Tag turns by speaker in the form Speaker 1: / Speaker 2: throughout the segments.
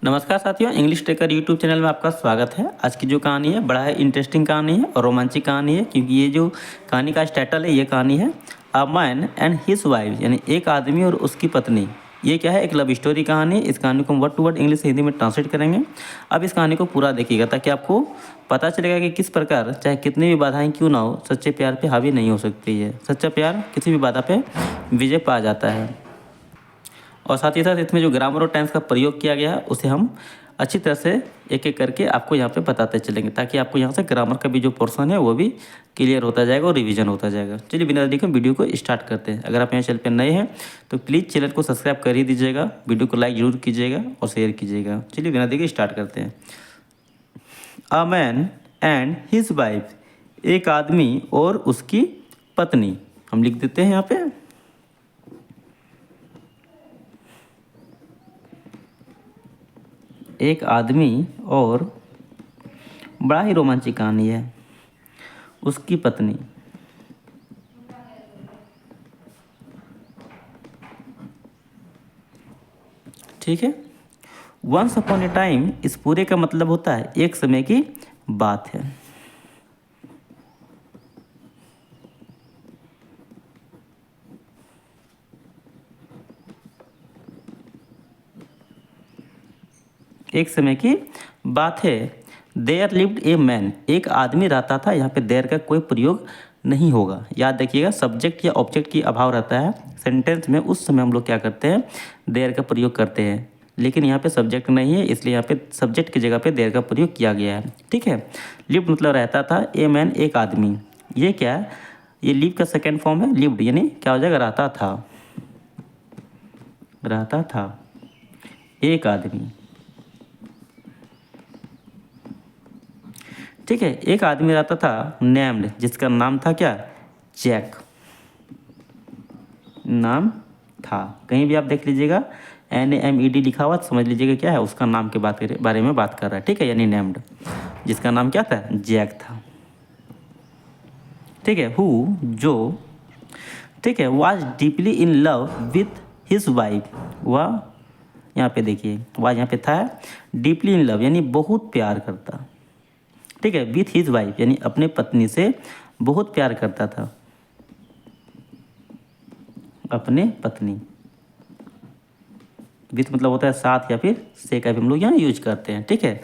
Speaker 1: नमस्कार साथियों, English trekker YouTube channel में आपका स्वागत है। आज की जो कहानी है बड़ा है इंटरेस्टिंग कहानी है और रोमांचिक कहानी है, क्योंकि ये जो कहानी का टाइटल है, ये कहानी है a man and his wife, यानी एक आदमी और उसकी पत्नी। ये क्या है? एक लव स्टोरी कहानी। इस कहानी को हम वर्ड टू वर्ड इंग्लिश से हिंदी में ट्रांसलेट करेंगे। अब इस कहानी को पूरा देखिएगा ताकि आपको पता चलेगा कि किस प्रकार चाहे कितनी भी बाधाएं क्यों ना हो, सच्चे प्यार पे हावी नहीं हो सकती है। सच्चा प्यार किसी भी बाधा पे विजय पा जाता है। और साथ ही साथ इसमें जो ग्रामर और टेंस का प्रयोग किया गया है उसे हम अच्छी तरह से एक एक करके आपको यहाँ पे बताते चलेंगे, ताकि आपको यहाँ से ग्रामर का भी जो पोर्शन है वो भी क्लियर होता जाएगा और रिवीजन होता जाएगा। चलिए बिना देरी के वीडियो को स्टार्ट करते हैं। अगर आप यहाँ चैनल पर नए हैं तो प्लीज़ चैनल को सब्सक्राइब कर ही दीजिएगा, वीडियो को लाइक जरूर कीजिएगा और शेयर कीजिएगा। चलिए बिना देरी के स्टार्ट करते हैं। A man and his wife, एक आदमी और उसकी पत्नी। हम लिख देते हैं यहाँ पे। एक आदमी और बड़ा ही रोमांचिक कहानी है उसकी पत्नी। ठीक है। वंस अपॉन ए टाइम, इस पूरे का मतलब होता है एक समय की बात है। एक समय की बात है। देयर लिव्ड ए मैन, एक आदमी रहता था। यहाँ पे देयर का कोई प्रयोग नहीं होगा, याद रखिएगा। सब्जेक्ट या ऑब्जेक्ट की अभाव रहता है सेंटेंस में, उस समय हम लोग क्या करते हैं? देयर का प्रयोग करते हैं। लेकिन यहाँ पे सब्जेक्ट नहीं है, इसलिए यहाँ पे सब्जेक्ट की जगह पे देयर का प्रयोग किया गया है। ठीक है। लिव्ड मतलब रहता था, ए मैन एक आदमी। ये क्या है? ये लिव का सेकेंड फॉर्म है लिव्ड, यानी क्या हो जाएगा? रहता था। रहता था एक आदमी। ठीक है। एक आदमी रहता था नेम्ड, जिसका नाम था क्या? जैक। नाम था। कहीं भी आप देख लीजिएगा NAMED लिखा हुआ, तो समझ लीजिएगा क्या है? उसका नाम के बारे में बात कर रहा है। ठीक है, यानी नेम्ड, जिसका नाम क्या था? जैक था। ठीक है। हु, जो, ठीक है, was deeply in love with his wife. वह, यहाँ पे देखिए वाज यहाँ पे था। डीपली इन लव यानी बहुत प्यार करता। ठीक है। विथ हिज वाइफ यानी अपने पत्नी से बहुत प्यार करता था। अपने पत्नी। विथ मतलब होता है साथ, या फिर से का भी हम लोग यहाँ यूज करते हैं। ठीक है।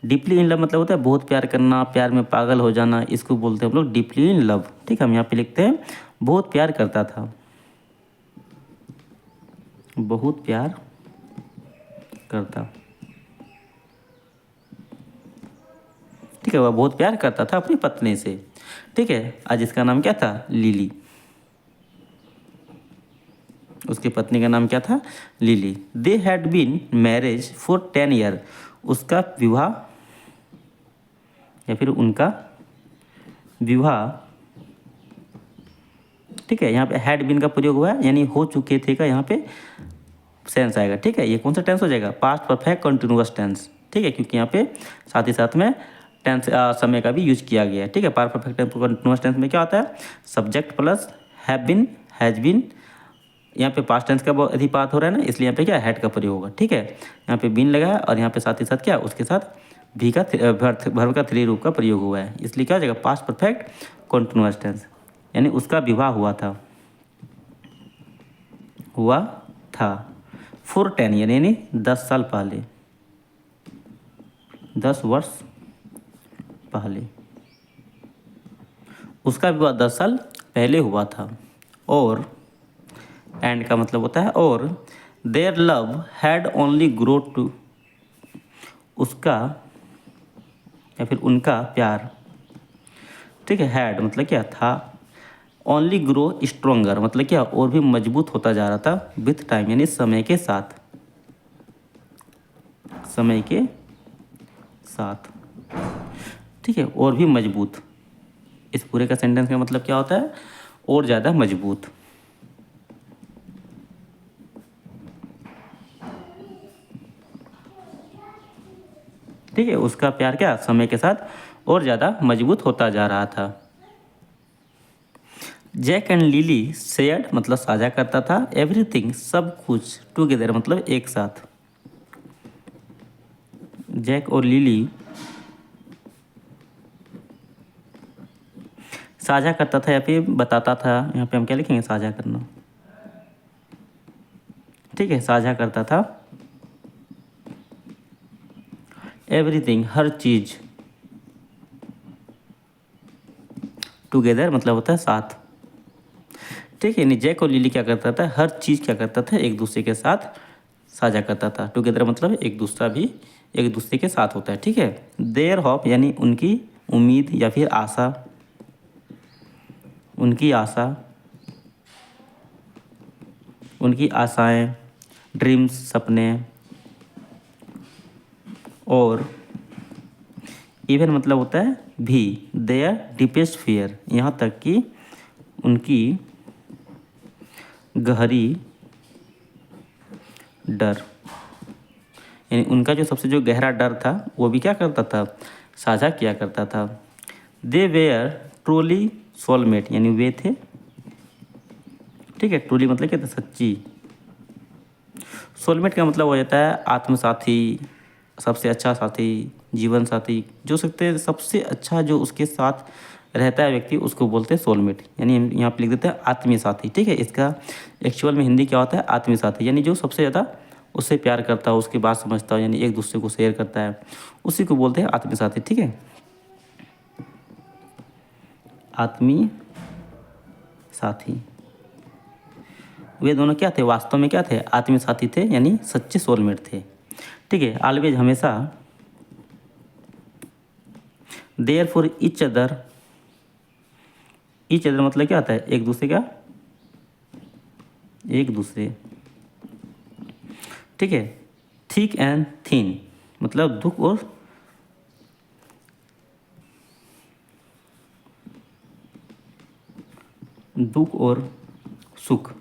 Speaker 1: डीपली इन लव मतलब होता है बहुत प्यार करना, प्यार में पागल हो जाना, इसको बोलते हैं हम लोग डीपली इन लव। ठीक है। हम यहाँ पे लिखते हैं बहुत प्यार करता था। बहुत प्यार करता। ठीक है। वह बहुत प्यार करता था अपनी पत्नी से। ठीक है। आज इसका नाम क्या था? लिली। उसकी पत्नी का नाम क्या था? Lily. They had been marriage for 10 year. उसका विवाह या फिर उनका विवाह, ठीक है, यहाँ पे हैड बीन का प्रयोग हुआ है, यानी हो चुके थे का यहाँ पे सेंस आएगा। ठीक है। ये कौन सा टेंस हो जाएगा? Past perfect continuous tense. ठीक है, क्योंकि यहाँ पे साथ ही साथ में टेंस समय का भी यूज किया गया है। ठीक है। पास्ट परफेक्ट कंटिन्यूअस टेंस में क्या होता है? Subject plus have been, has been. यहाँ पे पास्ट टेंस का अधिपात हो रहा है ना, इसलिए यहाँ पे क्या हैड का प्रयोग होगा। ठीक है। यहाँ पे बीन लगा है और यहाँ पे साथ ही साथ क्या, उसके साथ भी का वर्ब का थ्री रूप का प्रयोग हुआ है, इसलिए क्या हो जाएगा? पास्ट परफेक्ट कंटिन्यूअस टेंस, यानी उसका विवाह हुआ था। हुआ था। फॉर 10 यानी 10 साल पहले, 10 वर्ष पहले। उसका विवाह 10 साल पहले हुआ था। और एंड का मतलब होता है और। Their love had only grow to, उसका या फिर उनका प्यार, ठीक है, हैड मतलब क्या था? ओनली ग्रो स्ट्रोंगर मतलब क्या? और भी मजबूत होता जा रहा था। विथ टाइम यानी समय के साथ। समय के साथ। ठीक है। और भी मजबूत, इस पूरे का सेंटेंस का मतलब क्या होता है? और ज़्यादा मजबूत। ठीक है। उसका प्यार क्या? समय के साथ और ज़्यादा मजबूत होता जा रहा था। जैक एंड लिली शेयर्ड मतलब साझा करता था। एवरीथिंग सब कुछ। टुगेदर मतलब एक साथ। जैक और लिली साझा करता था या फिर बताता था, यहाँ पे हम क्या लिखेंगे, साझा करना। ठीक है, साझा करता था एवरीथिंग, हर चीज, टुगेदर मतलब होता है साथ। ठीक है, जैक और लिली क्या करता था, हर चीज़ क्या करता था, एक दूसरे के साथ साझा करता था। टुगेदर मतलब एक दूसरा भी एक दूसरे के साथ होता है। ठीक है, देयर होप यानी उनकी उम्मीद या फिर आशा, उनकी आशा, उनकी आशाएं, ड्रीम्स सपने, और इवन मतलब होता है भी, देयर डीपेस्ट फियर यहाँ तक कि उनकी गहरी डर, यानी उनका जो गहरा डर था वो भी क्या करता था, साझा किया करता था। दे वेयर ट्रूली सोलमेट यानी वे थे। ठीक है, ट्रूली मतलब क्या था, सच्ची। सोलमेट का मतलब हो जाता है आत्मसाथी, सबसे अच्छा साथी, जीवन साथी, जो सकते सबसे अच्छा जो उसके साथ रहता है व्यक्ति, उसको बोलते हैं सोलमेट। यानी हम यहाँ पे लिख देते हैं आत्मीय साथी। ठीक है, इसका एक्चुअल में हिंदी क्या होता है, आत्मीय साथी, यानी जो सबसे ज़्यादा उससे प्यार करता हो, उसकी बात समझता हो, यानी एक दूसरे को शेयर करता है, उसी को बोलते हैं आत्मीय साथी। ठीक है, आत्मीय साथी। वे दोनों क्या थे, वास्तव में क्या थे, आत्मीय साथी थे, यानी सच्चे सोलमेट थे। ठीक है, ऑलवेज हमेशा, there for each other, each other मतलब क्या आता है, एक दूसरे का, एक दूसरे। ठीक है, थिक एंड थिन मतलब दुख और सुख।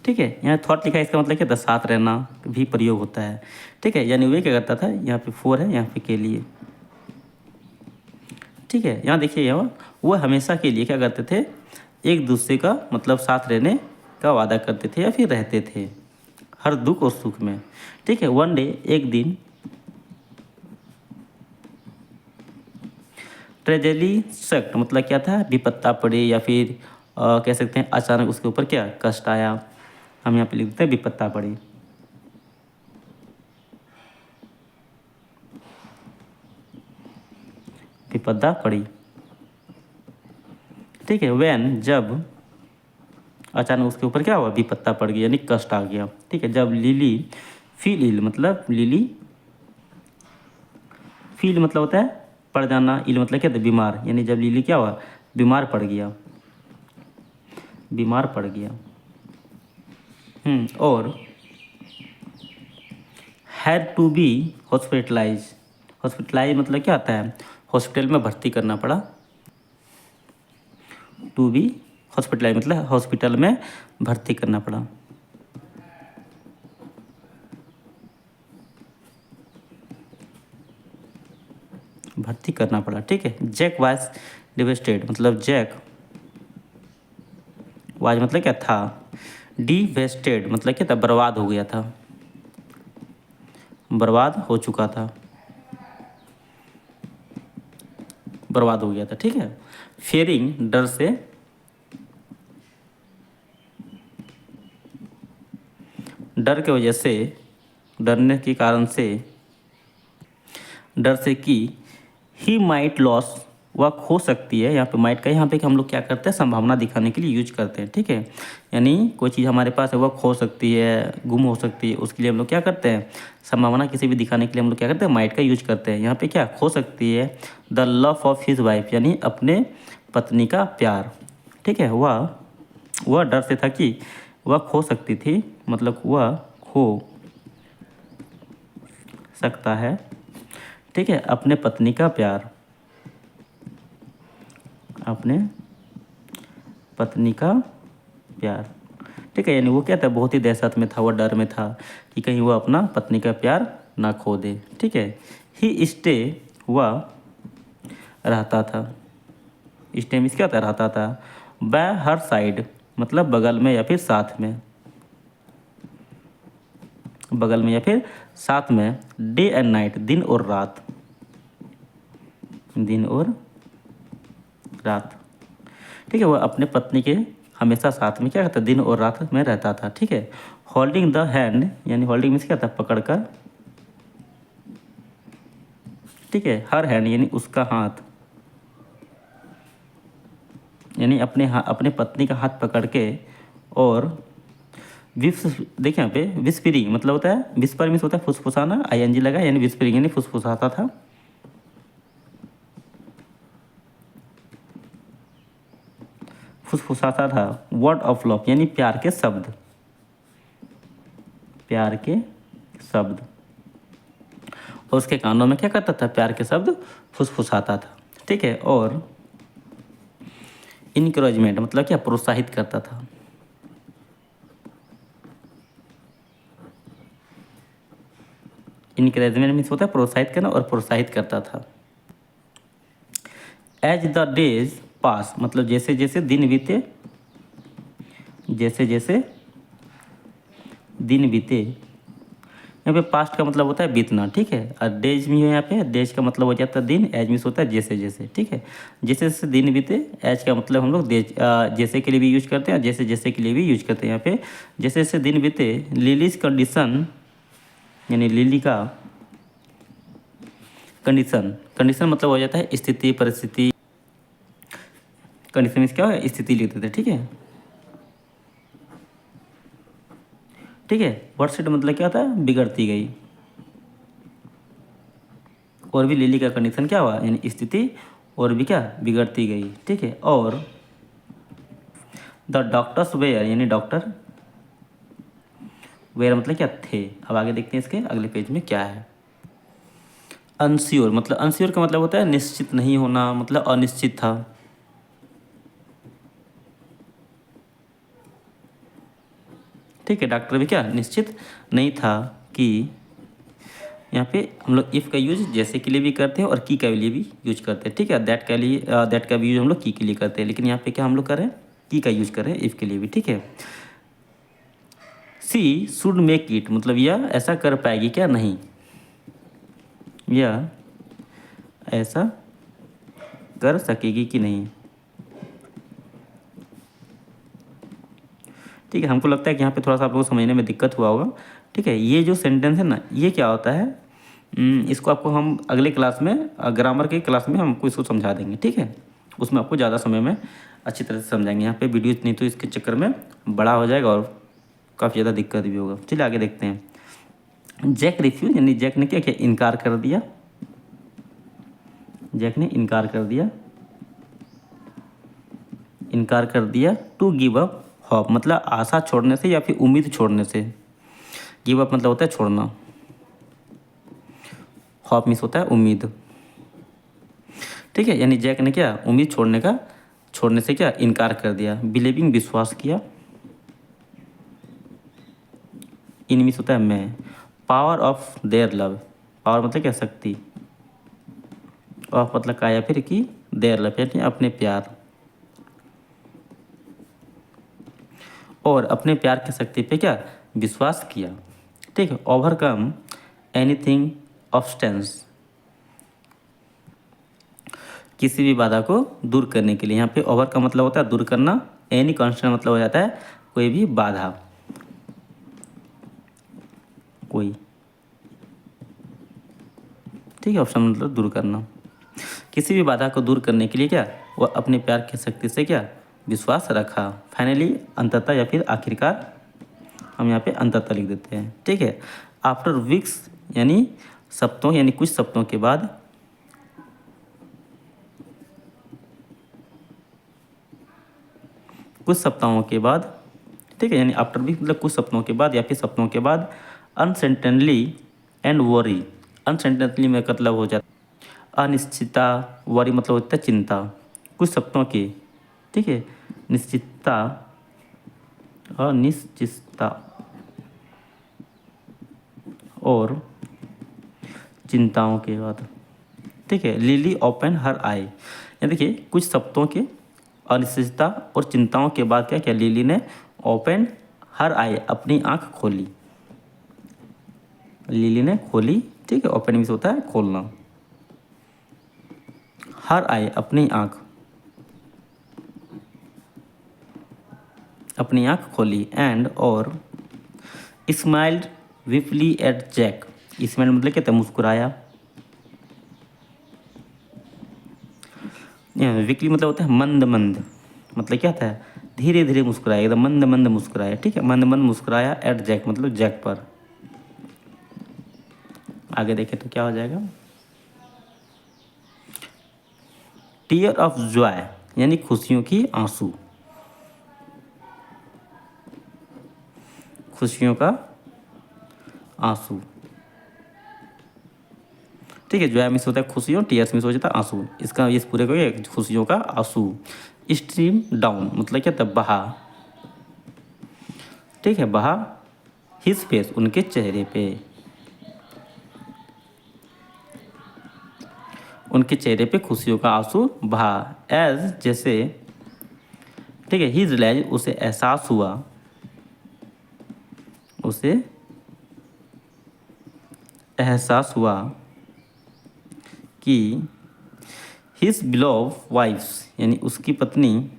Speaker 1: ठीक है, यहाँ थॉट लिखा है, इसका मतलब क्या था, साथ रहना भी प्रयोग होता है। ठीक है, यानी वे क्या करता था, यहाँ पे फोर है, यहाँ पे के लिए। ठीक है, यहाँ देखिए, यहाँ वो हमेशा के लिए क्या करते थे, एक दूसरे का मतलब साथ रहने का वादा करते थे या फिर रहते थे हर दुख और सुख में। ठीक है, वन डे एक दिन, ट्रेजेडी स्ट्रक मतलब क्या था, विपत्ता पड़े या फिर कह सकते हैं अचानक उसके ऊपर क्या कष्ट आया, हम यहाँ पे लिख देते हैं विपत्ता पड़ी। विपदा पड़ी। ठीक है, वैन जब अचानक उसके ऊपर क्या हुआ, विपत्ता पड़ गई यानी कष्ट आ गया। ठीक है, जब लिली फील इल मतलब लिली, फील मतलब होता है पड़ जाना, इल मतलब क्या था, बीमार, यानी जब लिली क्या हुआ, बीमार पड़ गया, बीमार पड़ गया। और had to be hospitalise, hospitalise मतलब क्या आता है, हॉस्पिटल में भर्ती करना पड़ा। टू बी हॉस्पिटलाइज मतलब हॉस्पिटल में भर्ती करना पड़ा। भर्ती करना पड़ा। ठीक है, जैक वाज डिवेस्टेड मतलब जैक वाज मतलब क्या था, डिवेस्टेड मतलब क्या था, बर्बाद हो गया था, बर्बाद हो चुका था, बर्बाद हो गया था। ठीक है, फेयरिंग डर से, डर की वजह से, डरने के कारण से, डर से कि ही माइट लॉस वह खो सकती है। यहाँ पे माइट का यहाँ पे हम लोग क्या करते हैं, संभावना दिखाने के लिए यूज करते हैं। ठीक है, यानी कोई चीज़ हमारे पास है वह खो सकती है, गुम हो सकती है, उसके लिए हम लोग क्या करते हैं, संभावना किसी भी दिखाने के लिए हम लोग क्या करते हैं, माइट का यूज करते हैं। यहाँ पे क्या खो सकती है, the love of his wife यानी अपने पत्नी का प्यार। ठीक है, वह डर से था कि वह खो सकती थी, मतलब वह खो सकता है। ठीक है, अपने पत्नी का प्यार, अपने पत्नी का प्यार। ठीक है, यानी वो क्या था, बहुत ही दहशत में था, वो डर में था कि कहीं वो अपना पत्नी का प्यार ना खो दे। ठीक है, ही स्टे वह रहता था, स्टे मीन्स क्या होता है, रहता था, बाय हर साइड मतलब बगल में या फिर साथ में, बगल में या फिर साथ में, डे एंड नाइट, दिन और रात, दिन और रात, ठीक है। वो अपने पत्नी के हमेशा साथ में क्या करता, दिन और रात में रहता था, ठीक है। होल्डिंग द हैंड, यानी होल्डिंग मीन्स क्या था, पकड़कर, ठीक है। हर हैंड यानी उसका हाथ, यानी अपने पत्नी का हाथ पकड़ के, और देखिए यहाँ पे विस्परिंग मतलब होता है, विस्पर मीन्स होता है फुसफुसाना, आईएनजी लगा, यानी विस्परिंग यानी फुसफुसाता था, फुसफुसाता था। वर्ड ऑफ लव यानी प्यार के शब्द, प्यार के शब्द, और उसके कानों में क्या करता था, प्यार के शब्द फुसफुसाता था, ठीक है। और इनकरेजमेंट मतलब क्या, प्रोत्साहित करता था, इनकरेजमेंट मीन्स होता है प्रोत्साहित करना, और प्रोत्साहित करता था। एज द डेज पास मतलब जैसे जैसे दिन बीते, जैसे जैसे दिन बीते, यहाँ पे पास्ट का मतलब होता है बीतना, ठीक है। और डेज में यहाँ पे डेज का मतलब हो जाता है दिन, एज मीन्स होता है जैसे जैसे, ठीक है। जैसे जैसे दिन बीते, एज का मतलब हम लोग जैसे के लिए भी यूज करते हैं, जैसे जैसे के लिए भी यूज करते हैं। यहाँ पे जैसे जैसे दिन बीते, लिलीज कंडीशन यानी लिली का कंडीशन, कंडीशन मतलब हो जाता है स्थिति, परिस्थिति, कंडीशन मीन्स क्या है, स्थिति लिख देते हैं, ठीक है, ठीक है। वर्डसेट मतलब क्या होता है, बिगड़ती गई, और भी लिली का कंडीशन क्या हुआ, यानी स्थिति, और भी क्या, बिगड़ती गई, ठीक है। और द डॉक्टर्स वेयर यानी डॉक्टर, वेयर मतलब क्या, थे। अब आगे देखते हैं इसके अगले पेज में क्या है। अनश्योर मतलब, अनश्योर का मतलब होता है निश्चित नहीं होना, मतलब अनिश्चित था, ठीक है। डॉक्टर भी क्या, निश्चित नहीं था कि, यहाँ पे हम लोग इफ़ का यूज जैसे के लिए भी करते हैं और की के लिए भी यूज करते हैं, ठीक है। दैट के लिए दैट का भी यूज हम लोग की के लिए करते हैं, लेकिन यहाँ पे क्या हम लोग कर रहे हैं, की का यूज कर रहे हैं इफ़ के लिए भी, ठीक है। सी शुड मेक इट मतलब यह ऐसा कर पाएगी क्या, नहीं, यह ऐसा कर सकेगी कि नहीं, ठीक है। हमको लगता है कि यहाँ पे थोड़ा सा आप लोगों को समझने में दिक्कत हुआ होगा, ठीक है। ये जो सेंटेंस है ना, ये क्या होता है, इसको आपको हम अगले क्लास में, ग्रामर के क्लास में हमको इसको समझा देंगे, ठीक है। उसमें आपको ज़्यादा समय में अच्छी तरह से समझाएंगे। यहाँ पे वीडियो इतनी तो इसके चक्कर में बड़ा हो जाएगा और काफ़ी ज़्यादा दिक्कत भी होगा। चलिए आगे देखते हैं। जैक रिफ्यूज यानी जैक ने क्या किया, इनकार कर दिया, जैक ने इनकार कर दिया, इनकार कर दिया। टू गिव अप होप मतलब आशा छोड़ने से या फिर उम्मीद छोड़ने से, गिव अप मतलब होता है छोड़ना, होप मिस होता है उम्मीद, ठीक है। यानी जैक ने क्या, उम्मीद छोड़ने से क्या, इनकार कर दिया। बिलीविंग विश्वास किया, इन मिस होता है मैं। Power of their love, power मतलब क्या, शक्ति, ऑफ मतलब का या फिर की, देयर लव यानी अपने प्यार, और अपने प्यार की शक्ति पे क्या, विश्वास किया, ठीक है। ओवरकम एनीथिंग ऑब्स्टेंस किसी भी बाधा को दूर करने के लिए, यहाँ पे ओवर का मतलब होता है दूर करना, एनी कॉन्स्टेंट मतलब हो जाता है कोई भी बाधा, कोई, ठीक है। ऑप्शन मतलब दूर करना, किसी भी बाधा को दूर करने के लिए क्या, वो अपने प्यार की शक्ति से क्या, विश्वास रखा। फाइनली अंततः या फिर आखिरकार, हम यहाँ पे अंततः लिख देते हैं, ठीक है। आफ्टर वीक्स यानी सप्ताहों, यानी कुछ सप्ताहों के बाद, कुछ सप्ताहों के बाद, ठीक है। यानी आफ्टर वीक मतलब कुछ सप्ताहों के बाद या फिर सप्ताहों के बाद। अनसर्टेनली एंड वरी, अनसर्टेनली में मतलब हो जाता अनिश्चितता, वरी मतलब होता है चिंता, कुछ सप्ताहों की, ठीक है। निश्चितता, अनिश्चितता और चिंताओं के बाद, ठीक है। लिली ओपन हर आई, ये देखिए कुछ सप्ताहों के अनिश्चितता और चिंताओं के बाद क्या किया, लिली ने ओपन हर आई अपनी आंख खोली, लिली ने खोली, ठीक है। ओपन मीन्स होता है खोलना। हर आई अपनी आँख, अपनी आँख खोली। एंड और स्माइल्ड विफली एट जैक, स्माइल मतलब क्या था, मुस्कुराया। विकली मतलब होता है मंद मंद, मतलब क्या था, धीरे धीरे मुस्कुराया, एकदम मंद मंद मुस्कुराया, ठीक है। मंद मंद मुस्कुराया एट जैक मतलब जैक पर। आगे देखें तो क्या हो जाएगा, टीयर ऑफ जॉय यानी खुशियों की आंसू, खुशियों का आंसू, ठीक है। जॉय मिस होता है खुशियों, टीयर्स मिस हो जाता है आंसू, इसका इस पूरे को ये खुशियों का आंसू। स्ट्रीम डाउन मतलब क्या था, बहा, ठीक है, बहा। हिज फेस उनके चेहरे पे, उनके चेहरे पे खुशियों का आंसू बहा। एज जैसे, ठीक है। ही रियलाइज उसे एहसास हुआ, उसे एहसास हुआ कि हिज बिलोव वाइफ्स यानी उसकी पत्नी,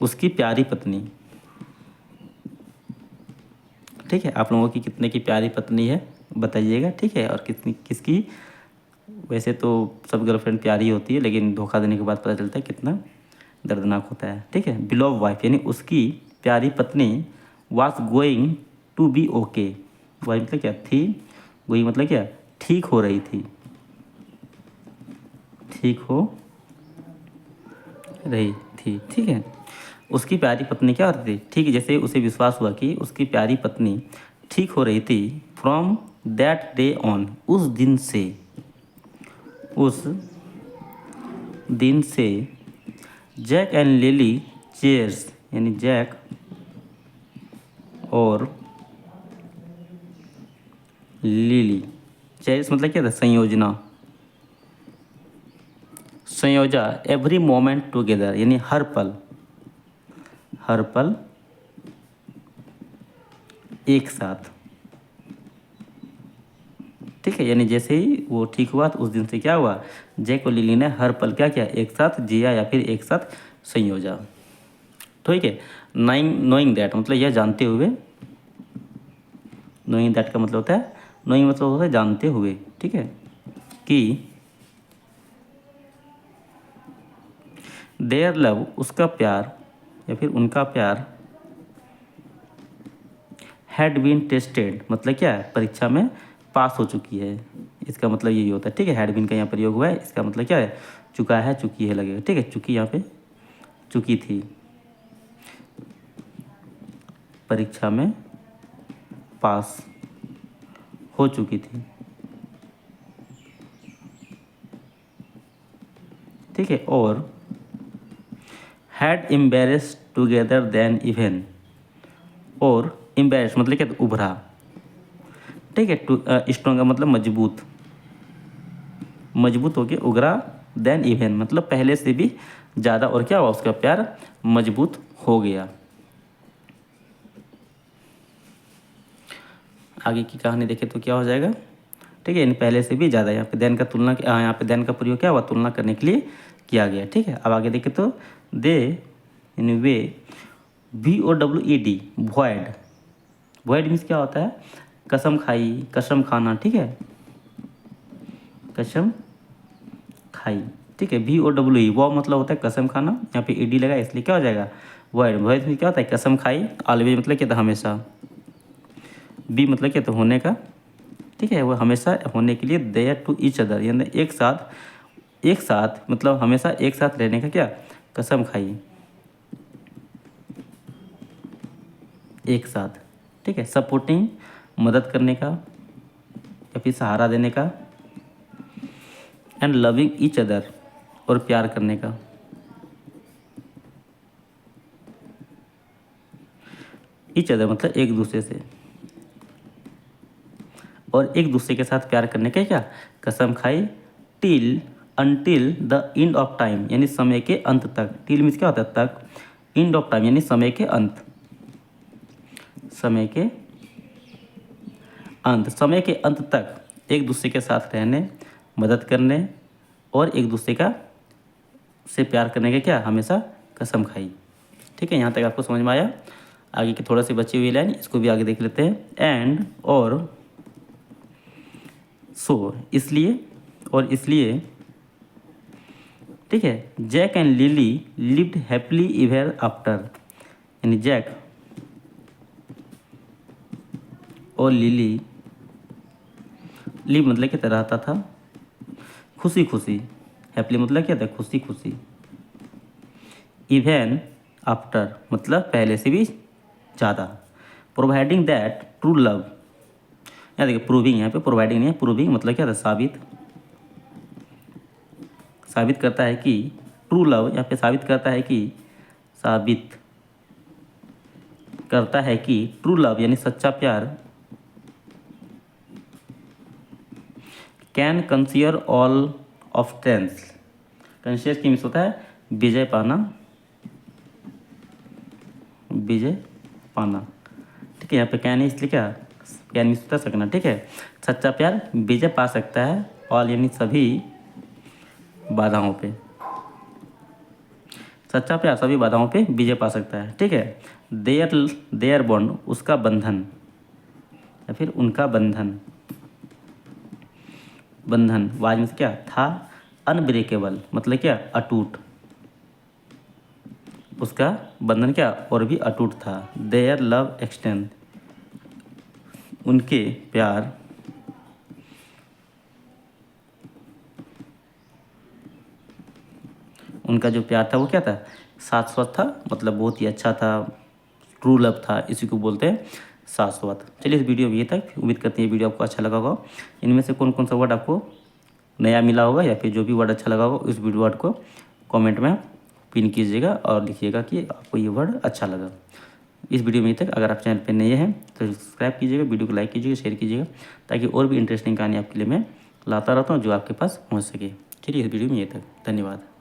Speaker 1: उसकी प्यारी पत्नी, ठीक है। आप लोगों की कितने की प्यारी पत्नी है बताइएगा, ठीक है। और कितनी किसकी, वैसे तो सब गर्लफ्रेंड प्यारी होती है, लेकिन धोखा देने के बाद पता चलता है कितना दर्दनाक होता है, ठीक है। बिलोव वाइफ यानी उसकी प्यारी पत्नी was going to be okay, wife मतलब क्या थी, गोइंग मतलब क्या ठीक हो रही थी, ठीक हो रही थी, ठीक है। उसकी प्यारी पत्नी क्या हो रही थी, ठीक है। जैसे उसे विश्वास हुआ कि उसकी प्यारी पत्नी ठीक हो रही थी। फ्रॉम दैट डे ऑन, उस दिन से, उस दिन से जैक एंड लिली चेयर्स यानी जैक और लिली, चेयर्स मतलब क्या था, संयोजना, संयोजा एवरी मोमेंट टुगेदर यानी हर पल, हर पल एक साथ, ठीक है। यानी जैसे ही वो ठीक हुआ तो उस दिन से क्या हुआ, जैक और लिली ने हर पल क्या किया, एक साथ जिया या फिर एक साथ संयोजा, ठीक है। नोइंग दैट मतलब यह जानते हुए, नोइंग दैट का मतलब होता है, नोइंग मतलब होता है जानते हुए, ठीक है, कि देयर लव उसका प्यार या फिर उनका प्यार हैड बीन टेस्टेड मतलब क्या है, परीक्षा में पास हो चुकी है, इसका मतलब यही होता है, ठीक है। हैड बीन का यहाँ प्रयोग हुआ है, इसका मतलब क्या है, चुका है, चुकी है लगेगा, ठीक है। चुकी यहाँ पे चुकी थी, परीक्षा में पास हो चुकी थी, ठीक है। और had embarrassed together then even, और एम्बेरेस मतलब क्या, उभरा, ठीक है। स्ट्रॉन्ग मतलब मजबूत, मजबूत हो के उगरा। देन इवन मतलब पहले से भी ज़्यादा, और क्या हुआ, उसका प्यार मजबूत हो गया। आगे की कहानी देखें तो क्या हो जाएगा, ठीक है। यानी पहले से भी ज़्यादा, यहाँ पे देन का तुलना, यहाँ पे देन का प्रयोग क्या हुआ, तुलना करने के लिए किया गया, ठीक है। अब आगे देखें तो दे यानी वे, VOWED वॉइड, वॉइड मीन्स क्या होता है, कसम खाई, कसम खाना, ठीक है, कसम खाई, ठीक है। VOWE वो मतलब होता है कसम खाना, यहाँ पे ED लगा इसलिए क्या हो जाएगा, वॉइड। वॉइड में क्या होता है, कसम खाई। ऑलवेज मतलब क्या था, हमेशा। बी मतलब क्या था, होने का, ठीक है। वो हमेशा होने के लिए, देयर टू ईच अदर यानी एक साथ, एक साथ मतलब हमेशा एक साथ रहने का क्या, कसम खाई, एक साथ, ठीक है। सपोर्टिंग मदद करने का या फिर सहारा देने का। एंड लविंग ईच अदर और प्यार करने का। ईच अदर मतलब एक दूसरे से, और एक दूसरे के साथ प्यार करने का क्या, कसम खाई। Till until the end of time यानी समय के अंत तक। टिल मीन्स क्या होता है, तक। एंड ऑफ टाइम यानी समय के अंत, समय के अंत, समय के अंत तक एक दूसरे के साथ रहने, मदद करने और एक दूसरे का से प्यार करने के क्या हमेशा कसम खाई। ठीक है, यहाँ तक आपको समझ में आया। आगे की थोड़ा सी बची हुई लाइन इसको भी आगे देख लेते हैं। एंड और सो, इसलिए और इसलिए, ठीक है, Jack and Lily lived happily ever after, यानी जैक और लिली, लिव मतलब क्या रहता था खुशी खुशी, हैप्पीली मतलब क्या था खुशी खुशी, इवन आफ्टर मतलब पहले से भी ज़्यादा, प्रोवाइडिंग दैट ट्रू लव, यहाँ देखिए प्रूविंग, यहाँ पे प्रोवाइडिंग नहीं है, प्रूविंग मतलब क्या था साबित, साबित करता है कि ट्रू लव, यहाँ पे साबित करता है कि, साबित करता है कि ट्रू लव यानी सच्चा प्यार कैन कंसियर ऑल ऑफ टेंस, कंसियर की मीन्स होता है विजय पाना, विजय पाना। ठीक है, यहाँ पे कैन है इसलिए क्या, कैन मीन्स होता है सकना। ठीक है, सच्चा प्यार विजय पा सकता है ऑल यानी सभी बाधाओं पे, सच्चा प्यार सभी बाधाओं पे विजय पा सकता है। ठीक है, देयर बॉन्ड उसका बंधन या फिर उनका बंधन, बंधन वाज में से क्या था, अनब्रेकेबल मतलब क्या अटूट, उसका बंधन क्या और भी अटूट था। देयर लव एक्सटेंड उनके प्यार, उनका जो प्यार था वो क्या था शाश्वत था, मतलब बहुत ही अच्छा था, ट्रू लव था, इसी को बोलते हैं शाश्वत। चलिए इस वीडियो में ये तक, उम्मीद करते हैं वीडियो आपको अच्छा लगा होगा। इनमें से कौन कौन सा वर्ड आपको नया मिला होगा या फिर जो भी वर्ड अच्छा लगा होगा उस वीडियो वर्ड को कमेंट में पिन कीजिएगा और लिखिएगा कि आपको ये वर्ड अच्छा लगा। इस वीडियो में ये तक, अगर आप चैनल पर नए हैं तो सब्सक्राइब कीजिएगा, वीडियो को लाइक कीजिएगा, शेयर कीजिएगा, ताकि और भी इंटरेस्टिंग कहानी आपके लिए मैं लाता रहता हूँ जो आपके पास पहुँच सके। चलिए इस वीडियो में ये तक, धन्यवाद।